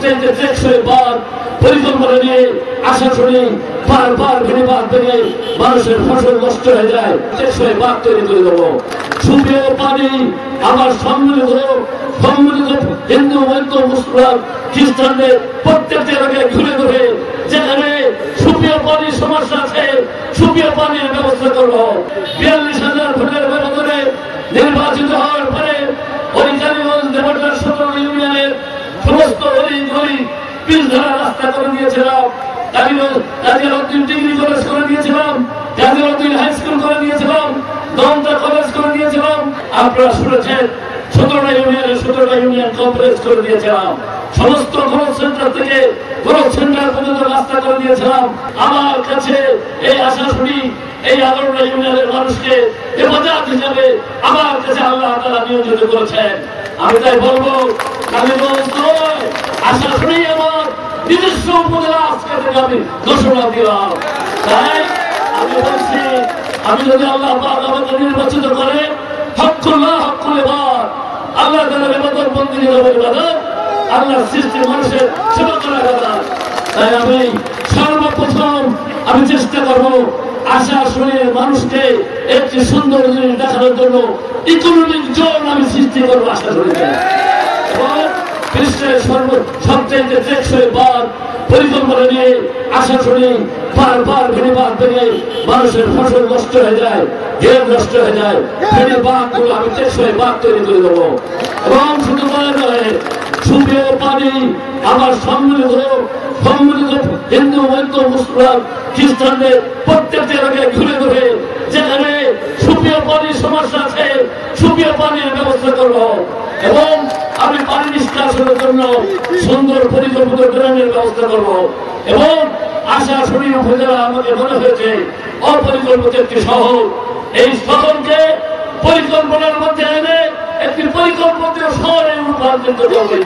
সবচেয়ে টেকসই বাঁধ পরিকল্পনা নিয়ে আশাশুনি বারবার ঘূর্ণিপাত ভেঙে মানুষের ফসল নষ্ট হয়ে যায়, টেকসই বাঁধ তৈরি করে দেবো। সুপেয় পানি আবার সম্মিলিত হিন্দু বৌদ্ধ মুসলমান খ্রিস্টানদের প্রত্যেকটি এলাকায় ঘুরে ঘুরে যেখানে সুপেয় পানির সমস্যা আছে সুপেয় পানির ব্যবস্থা করবো। 42,000 ভোটের ব্যবধানে নির্বাচিত হওয়ার পরে ওই কালীগঞ্জ দেবটার 17 ইউনিয়নের সমস্ত গলি পিচ ধরা রাস্তা করে দিয়েছিলাম, কাজীউদ্দিন ডিগ্রি কলেজ করে দিয়েছিলাম, কাজীউদ্দিন হাই স্কুল করে দিয়েছিলাম, দমদা কলেজ করে দিয়েছিলাম। আপনারা শুনেছেন 17টা ইউনিয়নের 17টা ইউনিয়ন কমপ্লেক্স করে দিয়েছিলাম, সমস্ত গ্রোথ সেন্টার থেকে গ্রোথ সেন্টার পর্যন্ত রাস্তা করে দিয়েছিলাম। আমার কাছে এই আশাশুনি এই 11টা ইউনিয়নের মানুষকে হেফাজত হিসাবে আমার কাছে আল্লাহ তাআলা নিয়োজিত করেছেন। আমি তাই বলবো কালীগঞ্জ নয় আশাশুনি আমার নিজস্ব উপজেলা আজকে থেকে আমি ঘোষণা দিলাম। তাই আমি বলছি আমি যদি আল্লাহ পাক আমাকে নির্বাচিত করে হকুল্লাহ হকুল ইবাদ আল্লাহ তাআলার ইবাদত বন্দেগী হবে ইবাদত, আল্লাহর সৃষ্টি মানুষের সেবা করার কথা। তাই আমি সর্বপ্রথম আমি চেষ্টা করব আশাশুনির মানুষকে একটি সুন্দর জিনিস দেখানোর জন্য ইকোনমিক জোন আমি সৃষ্টি করবো আশাশুনিতে। বিশ্বের সবচেয়ে টেকসই বাঁধ পরিকল্পনা নিয়ে আশাশুনি বারবার ঘূর্ণিপাত ভেঙে মানুষের ফসল নষ্ট হয়ে যায়, ঘের নষ্ট হয়ে যায়, ফেরি বাঁধগুলো আমি টেকসই বাঁধ তৈরি করে দেবো। এবং শুধু তাই নয়, সুপেয় পানি আমার সম্মিলিত হিন্দু বৌদ্ধ মুসলমান খ্রিস্টানদের প্রত্যেকটি এলাকায় ঘুরে ঘুরে যেখানে সুপেয় পানির সমস্যা আছে সুপেয় পানির ব্যবস্থা করবো। এবং আমি পানি নিষ্কাশনের জন্য সুন্দর পরিকল্পিত ড্রেনের ব্যবস্থা করব। এবং আশাশুনি উপজেলা আমাকে মনে হয়েছে অপরিকল্পিত একটি শহর, এই শহরকে পরিকল্পনার মধ্যে এনে একটি পরিকল্পিত শহরে রূপান্তরিত করবে।